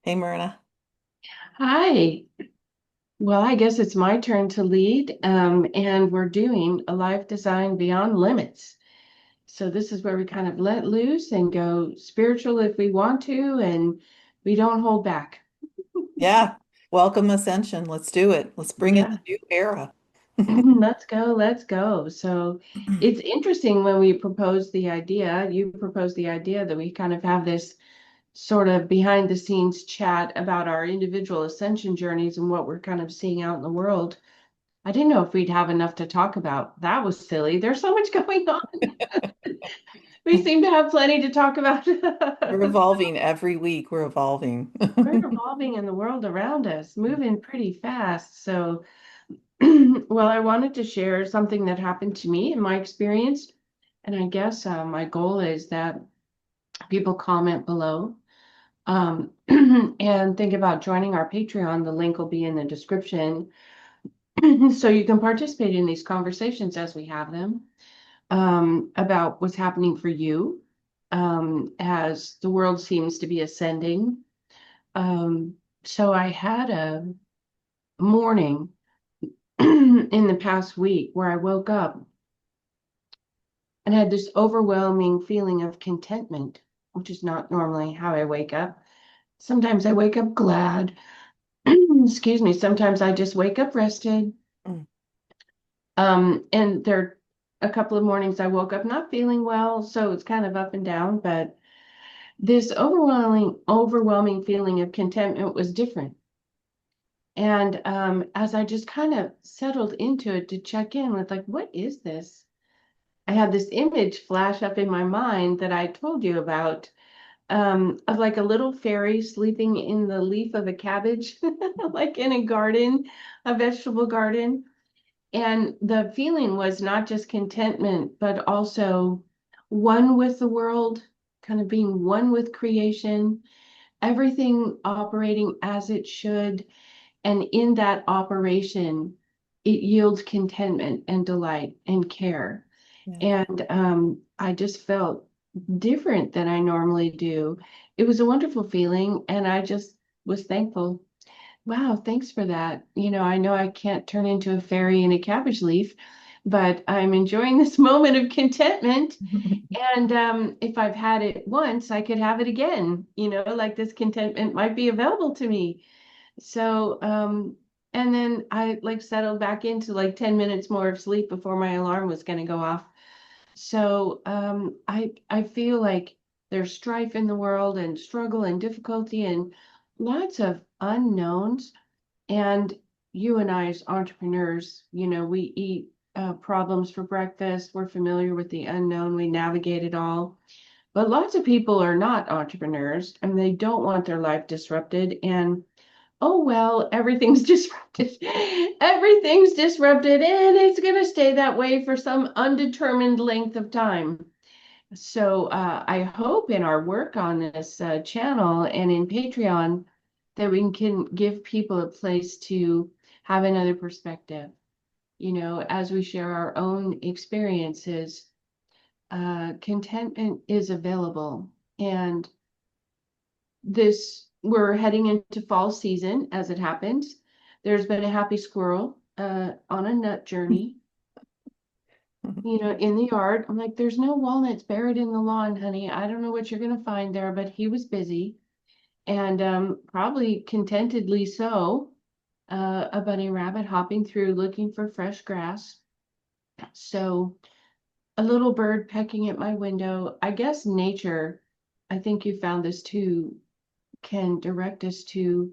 Hey, Myrna. Hi. Well, I guess it's my turn to lead, and we're doing a life design beyond limits. So this is where we kind of let loose and go spiritual if we want to, and we don't hold back. Yeah, welcome Ascension. Let's do it. Let's bring in the Yeah, new era. let's go, let's go. So it's interesting when we propose the idea, you propose the idea that we kind of have this sort of behind the scenes chat about our individual ascension journeys and what we're kind of seeing out in the world. I didn't know if we'd have enough to talk about. That was silly. There's so much going on. We seem to have plenty to talk about. We're evolving every week. We're evolving. We're evolving in the world around us, moving pretty fast. So, well, I wanted to share something that happened to me in my experience. And I guess my goal is that people comment below and think about joining our Patreon. The link will be in the description. So you can participate in these conversations as we have them. About what's happening for you as the world seems to be ascending. Um, so I had a morning in the past week where I woke up and had this overwhelming feeling of contentment, which is not normally how I wake up. Sometimes I wake up glad. Excuse me. Sometimes I just wake up rested. And there are a couple of mornings I woke up not feeling well, so it's kind of up and down, but this overwhelming feeling of contentment was different. And as I just kind of settled into it to check in with, like, what is this? I had this image flash up in my mind that I told you about, of like a little fairy sleeping in the leaf of a cabbage, like in a garden, a vegetable garden. And the feeling was not just contentment, but also one with the world, kind of being one with creation, everything operating as it should. And in that operation, it yields contentment and delight and care. Yeah. And I just felt different than I normally do. It was a wonderful feeling, and I just was thankful. Wow, thanks for that. I know I can't turn into a fairy in a cabbage leaf, but I'm enjoying this moment of contentment. And if I've had it once, I could have it again. Like this contentment might be available to me. So, and then I like settled back into like 10 minutes more of sleep before my alarm was going to go off. So, I feel like there's strife in the world and struggle and difficulty and lots of unknowns. And you and I, as entrepreneurs, we eat problems for breakfast. We're familiar with the unknown. We navigate it all. But lots of people are not entrepreneurs and they don't want their life disrupted. And oh, well, everything's disrupted. Everything's disrupted and it's going to stay that way for some undetermined length of time. So I hope in our work on this channel and in Patreon that we can give people a place to have another perspective. As we share our own experiences, contentment is available. And we're heading into fall season as it happens. There's been a happy squirrel on a nut journey, in the yard. I'm like, there's no walnuts buried in the lawn, honey. I don't know what you're going to find there, but he was busy and probably contentedly so. A bunny rabbit hopping through looking for fresh grass. So a little bird pecking at my window. I guess nature, I think you found this too, can direct us to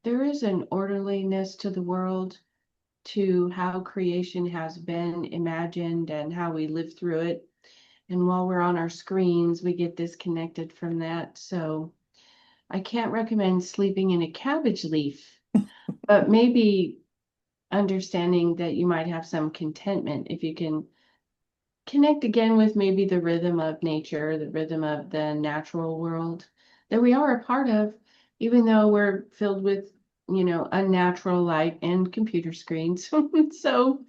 there is an orderliness to the world, to how creation has been imagined and how we live through it. And while we're on our screens, we get disconnected from that. So I can't recommend sleeping in a cabbage leaf, but maybe understanding that you might have some contentment if you can connect again with maybe the rhythm of nature, the rhythm of the natural world that we are a part of, even though we're filled with, unnatural light and computer screens. So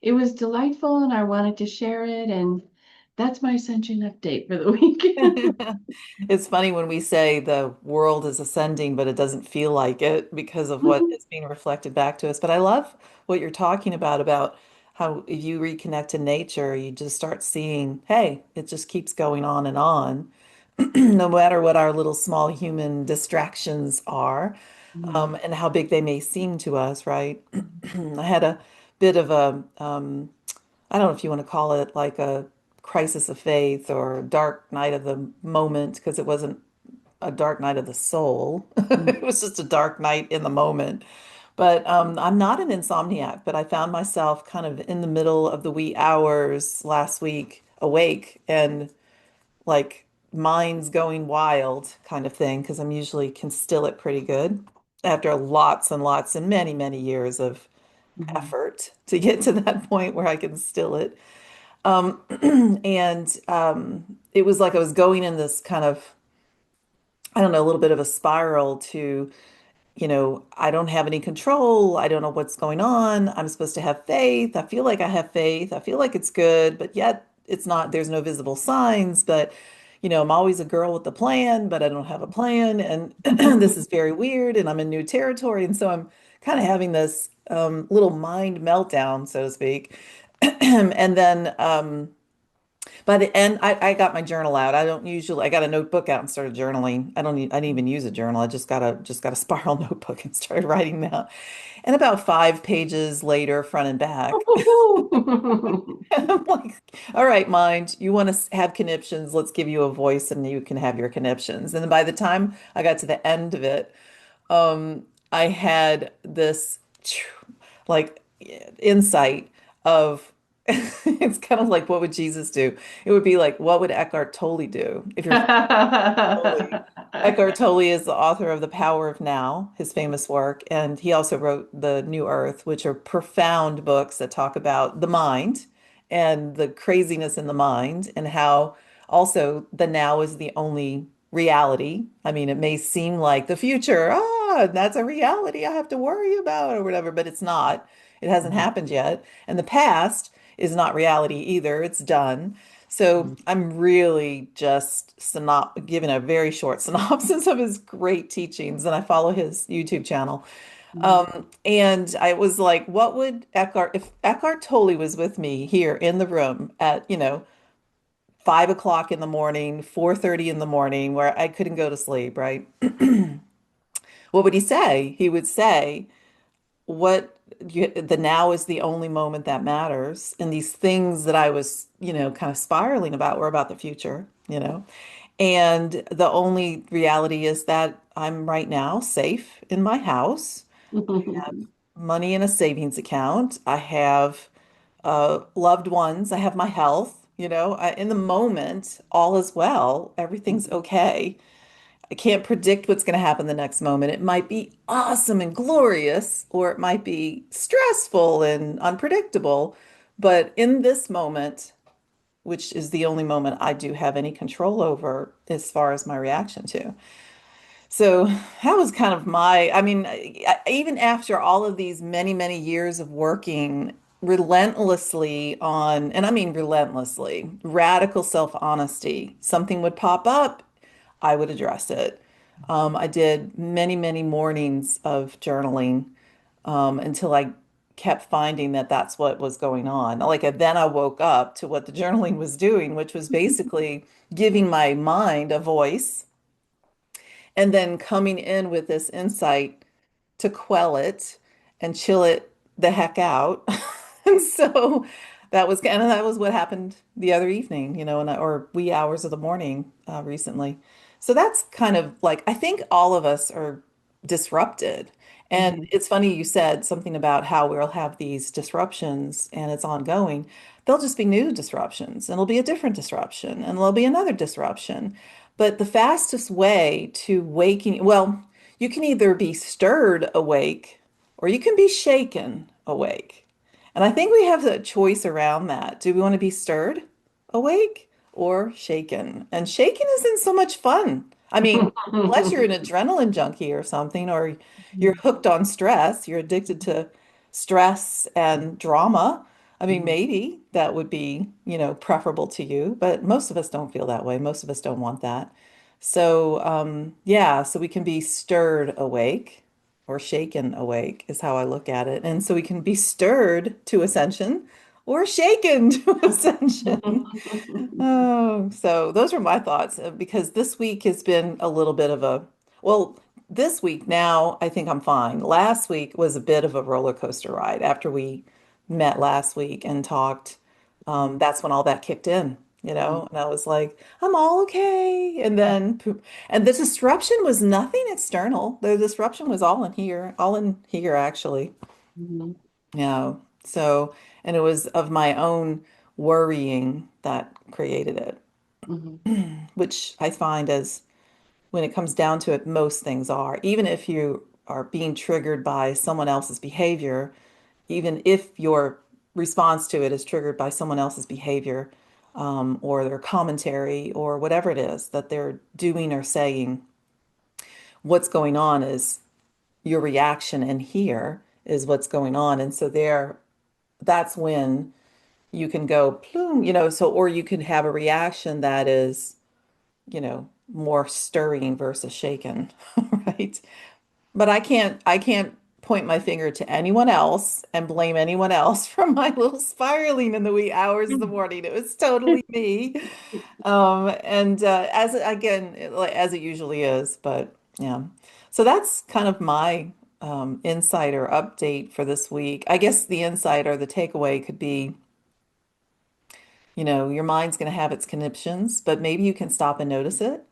it was delightful and I wanted to share it. And That's my Ascension update for the week. It's funny when we say the world is ascending, but it doesn't feel like it because of what is being reflected back to us. But I love what you're talking about how if you reconnect to nature, you just start seeing, hey, it just keeps going on and on, no matter what our little small human distractions are, Mhm. and how big they may seem to us, right? I had a bit of a, I don't know if you want to call it like a crisis of faith or dark night of the moment, because it wasn't a dark night of the soul. It was just a dark night in the moment. But I'm not an insomniac, but I found myself kind of in the middle of the wee hours last week, awake and like mind's going wild kind of thing, because I'm usually can still it pretty good after lots and lots and many, many years of Mhm. effort to get to that point where I can still it. And it was like I was going in this kind of, I don't know, a little bit of a spiral to, I don't have any control. I don't know what's going on. I'm supposed to have faith. I feel like I have faith. I feel like it's good, but yet it's not, there's no visible signs. But, I'm always a girl with a plan, but I don't have a plan. And this is very weird. And I'm in new territory. And so I'm kind of having this little mind meltdown, so to speak. And then, by the end, I got my journal out. I don't usually, I got a notebook out and started journaling. I didn't even use a journal. I just got a spiral notebook and started writing down. And about 5 pages later, front and back, I'm like, all right, mind, you want to have conniptions. Let's give you a voice and you can have your conniptions. And then by the time I got to the end of it, I had this like insight of it's kind of like what would Jesus do? It would be like what would Eckhart Tolle do? If you're Tolle. Eckhart Tolle is the author of The Power of Now, his famous work, and he also wrote The New Earth, which are profound books that talk about the mind and the craziness in the mind and how also the now is the only reality. I mean, it may seem like the future, that's a reality I have to worry about or whatever, but it's not. It hasn't happened yet. And the past is not reality either. It's done. So I'm really just giving a very short synopsis of his great teachings, and I follow his YouTube channel. And I was like, what would if Eckhart Tolle was with me here in the room at, 5 o'clock in the morning, 4:30 in the morning, where I couldn't go to sleep, right? What would he say? He would say, the now is the only moment that matters. And these things that I was, kind of spiraling about were about the future. And the only reality is that I'm right now safe in my house, money in a savings account. I have loved ones. I have my health. In the moment, all is well. Everything's okay. I can't predict what's going to happen the next moment. It might be awesome and glorious, or it might be stressful and unpredictable. But in this moment, which is the only moment I do have any control over as far as my reaction to. So that was kind of I mean, even after all of these many, many years of working relentlessly on, and I mean relentlessly, radical self-honesty, something would pop up, I would address it. I did many, many mornings of journaling until I kept finding that that's what was going on. Then I woke up to what the journaling was doing, which was basically giving my mind a voice and then coming in with this insight to quell it and chill it the heck out. And so that was what happened the other evening, or wee hours of the morning recently. So that's kind of like, I think all of us are disrupted. And it's funny you said something about how we'll have these disruptions and it's ongoing. There'll just be new disruptions and it'll be a different disruption and there'll be another disruption. But the fastest way to waking, well, you can either be stirred awake or you can be shaken awake. And I think we have a choice around that. Do we want to be stirred awake or shaken? And shaken isn't so much fun. I mean, unless you're an adrenaline junkie or something, or you're hooked on stress, you're addicted to stress and drama. I mean, maybe, that would be, preferable to you. But most of us don't feel that way. Most of us don't want that. So, yeah, so we can be stirred awake or shaken awake is how I look at it. And so we can be stirred to ascension or shaken to ascension. Oh, so those are my thoughts because this week has been a little bit of well, this week now I think I'm fine. Last week was a bit of a roller coaster ride after we met last week and talked. That's when all that kicked in, and I was like, I'm all okay. And then, poop. And the disruption was nothing external. The disruption was all in here actually. Yeah. So, and it was of my own worrying that created it, which I find as when it comes down to it, most things are. Even if you are being triggered by someone else's behavior, even if your response to it is triggered by someone else's behavior, or their commentary or whatever it is that they're doing or saying, what's going on is your reaction in here is what's going on. And so that's when you can go plume, or you can have a reaction that is, more stirring versus shaken, right? But I can't point my finger to anyone else and blame anyone else for my little spiraling in the wee hours of the morning. It was totally me. And as again, like as it usually is, but yeah. So that's kind of my insight or update for this week. I guess the insight or the takeaway could be, your mind's going to have its conniptions, but maybe you can stop and notice it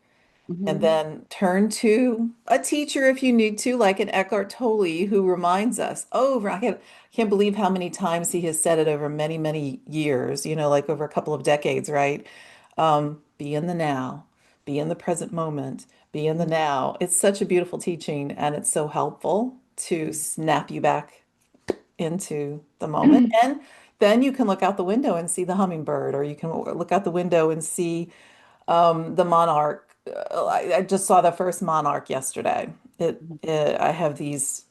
and then turn to a teacher if you need to, like an Eckhart Tolle, who reminds us over, I can't believe how many times he has said it over many, many years, like over a couple of decades, right? Be in the now, be in the present moment, be in the now. It's such a beautiful teaching, and it's so helpful to snap you back into the moment. And then you can look out the window and see the hummingbird, or you can look out the window and see the monarch. I just saw the first monarch yesterday. I have these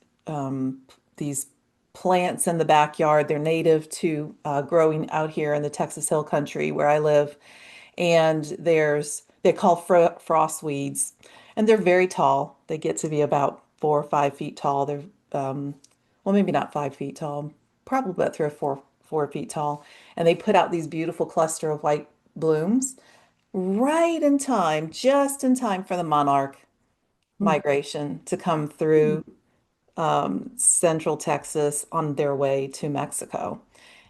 plants in the backyard. They're native to growing out here in the Texas Hill Country where I live, and they're called frost weeds, and they're very tall. They get to be about 4 or 5 feet tall. They're well, maybe not 5 feet tall, probably about 3 or 4 feet tall, and they put out these beautiful cluster of white blooms right in time, just in time for the monarch migration to come through central Texas on their way to Mexico.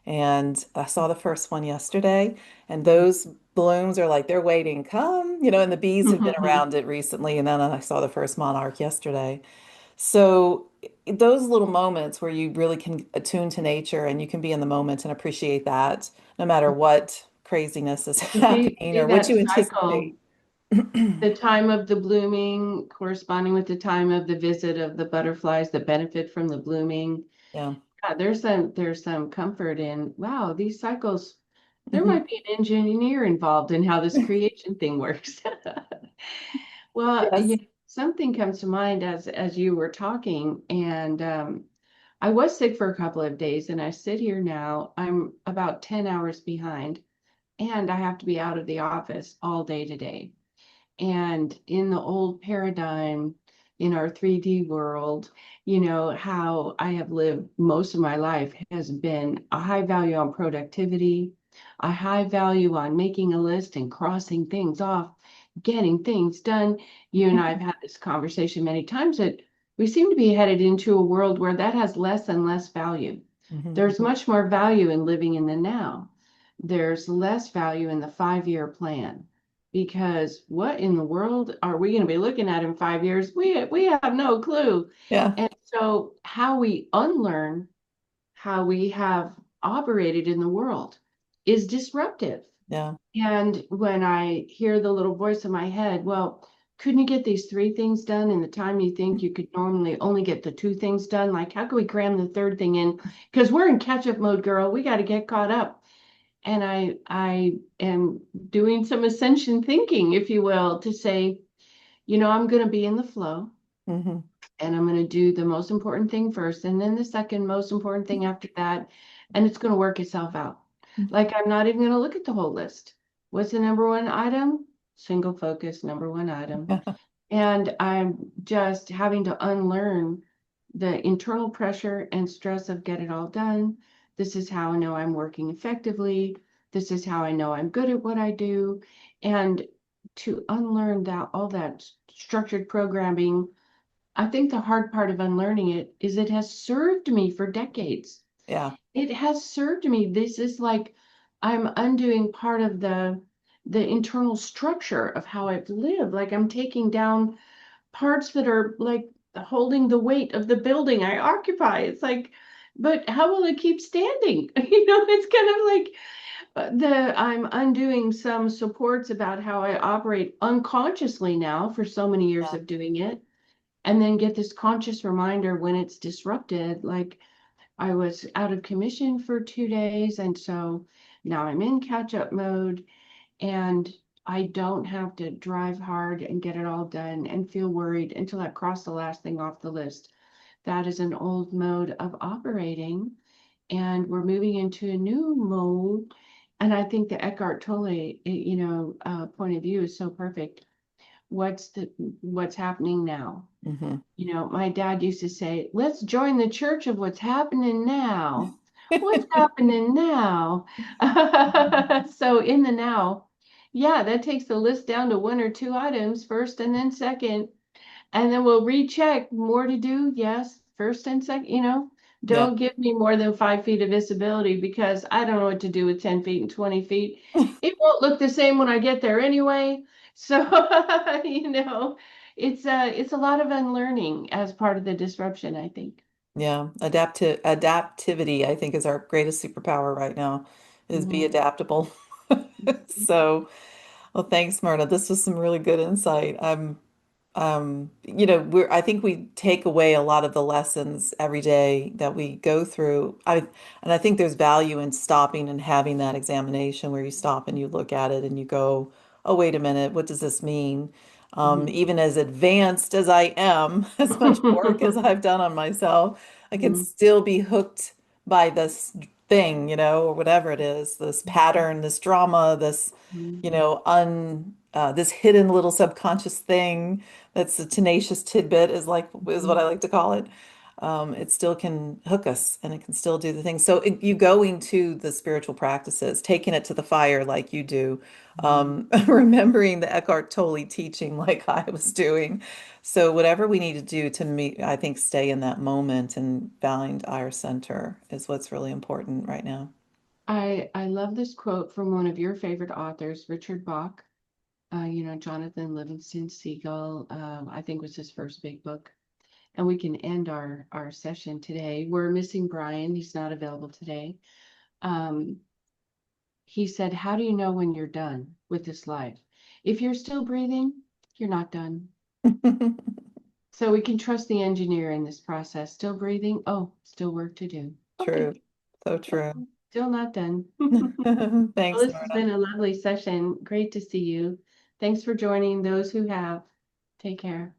And I saw the first one yesterday, and those blooms are like they're waiting, come, and the bees have been around it recently. And then I saw the first monarch yesterday. So those little moments where you really can attune to nature and you can be in the moment and appreciate that no matter what craziness is happening See or what that you cycle, anticipate. the time of the blooming corresponding with the time of the visit of the butterflies that benefit from the blooming. Yeah. Yeah, there's some comfort in, wow, these cycles, there Mhm. might be an engineer involved in how this creation thing works. Well, Yes. something comes to mind as you were talking, and I was sick for a couple of days, and I sit here now. I'm about 10 hours behind, and I have to be out of the office all day today. And in the old paradigm, in our 3D world, how I have lived most of my life has been a high value on productivity, a high value on making a list and crossing things off, getting things done. You and I have had this conversation many times that we seem to be headed into a world where that has less and less value. Mhm. There's much more value in living in the now. There's less value in the 5-year plan, because what in the world are we going to be looking at in 5 years? We have no clue. Yeah. And so how we unlearn how we have operated in the world is disruptive. Yeah. And when I hear the little voice in my head, well, couldn't you get these 3 things done in the time you think you could normally only get the 2 things done? Like, how can we cram the third thing in? Because we're in catch-up mode, girl. We got to get caught up. And I am doing some ascension thinking, if you will, to say, I'm going to be in the flow, Hmm. and I'm going to do the most important thing first, and then the second most important thing after that, and it's going to work itself out. Like I'm not even going to look at the whole list. What's the number one item? Single focus, number one item. And I'm just having to unlearn the internal pressure and stress of get it all done. This is how I know I'm working effectively. This is how I know I'm good at what I do. And to unlearn that, all that structured programming, I think the hard part of unlearning it is it has served me for decades. Yeah, It has served me. This is like I'm undoing part of the internal structure of how I've lived. Like I'm taking down parts that are like holding the weight of the building I occupy. It's like, but how will it keep standing? It's kind of like the I'm undoing some supports about how I operate unconsciously now for so many years yeah, of doing it, and then get this conscious reminder when it's disrupted. Like I was out of commission for 2 days, and so now I'm in catch up mode, and I don't have to drive hard and get it all done and feel worried until I cross the last thing off the list. That is an old mode of operating, and we're moving into a new mode. And I think the Eckhart Tolle, point of view is so perfect. What's happening now? hmm My dad used to say, let's join the church of what's happening now. What's happening now? So in the now, yeah, that takes the list down to one or two items, first and then second. And then we'll recheck more to do. Yes, first and second, yeah. don't give me more than 5 feet of visibility because I don't know what to do with 10 feet and 20 feet. It won't look the same when I get there anyway. So, it's a lot of unlearning as part of the disruption, I think. Yeah, adaptivity, I think, is our greatest superpower right now, is be Mhm. adaptable. So, well, thanks, Myrna. This was some really good insight. I think we take away a lot of the lessons every day that we go through. And I think there's value in stopping and having that examination where you stop and you look at it and you go, oh, wait a minute, what does this mean? Mhm. Even as advanced as I am, as much work as I've done on myself, I can Mhm. still be hooked by this thing, or whatever it is, this pattern, this drama, this, Mhm. this hidden little subconscious thing that's a tenacious tidbit is what I like to call it. It still can hook us and it can still do the thing. So you going to the spiritual practices, taking it to the fire like you do, Mhm. remembering the Eckhart Tolle teaching like I was doing. So whatever we need to do to meet, I think, stay in that moment and find our center is what's really important right now. I love this quote from one of your favorite authors, Richard Bach. Jonathan Livingston Seagull, I think was his first big book. And we can end our session today. We're missing Brian. He's not available today. Um, he said, how do you know when you're done with this life? If you're still breathing, you're not done. So we can trust the engineer in this process. Still breathing? Oh, still work to do. Okay. True. So Yeah, true. still not done. Well, Thanks, this has Myrna. been a lovely session. Great to see you. Thanks for joining those who have. Take care.